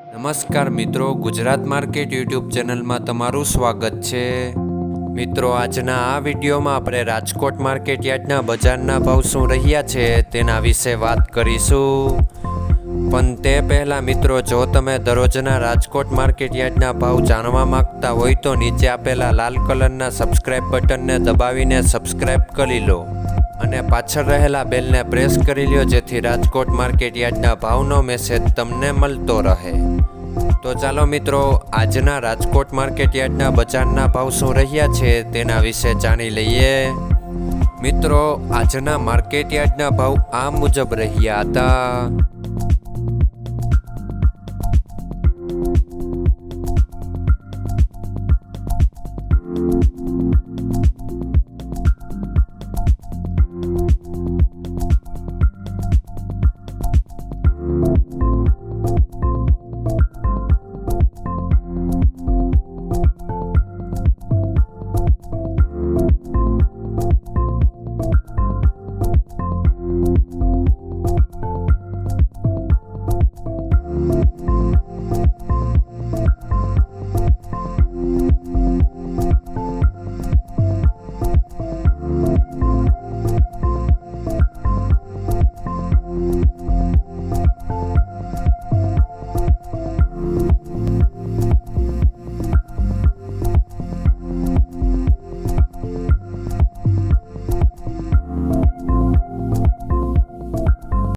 નમસ્કાર મિત્રો, Gujarat market YouTube ચેનલમાં તમારું સ્વાગત છે। મિત્રો, આજના આ વિડીયોમાં આપણે રાજકોટ માર્કેટ યાર્ડના બજારના ભાવ શું રહ્યા છે તેના વિશે વાત કરીશું। પણ તે પહેલાં મિત્રો, જો તમે દરરોજના રાજકોટ માર્કેટ યાર્ડના ભાવ જાણવા માંગતા હોય તો નીચે આપેલા લાલ કલરના સબસ્ક્રાઇબ બટનને દબાવીને સબસ્ક્રાઇબ કરી લો અને પાછળ રહેલા બેલને પ્રેસ કરી લ્યો, જેથી રાજકોટ માર્કેટ યાર્ડના ભાવનો મેસેજ તમને મળતો રહે। તો ચાલો મિત્રો, આજના રાજકોટ માર્કેટ યાર્ડના બજારના ભાવ શું રહ્યા છે તેના વિશે જાણી લઈએ। મિત્રો, આજના માર્કેટ યાર્ડના ભાવ આ મુજબ રહ્યા હતા।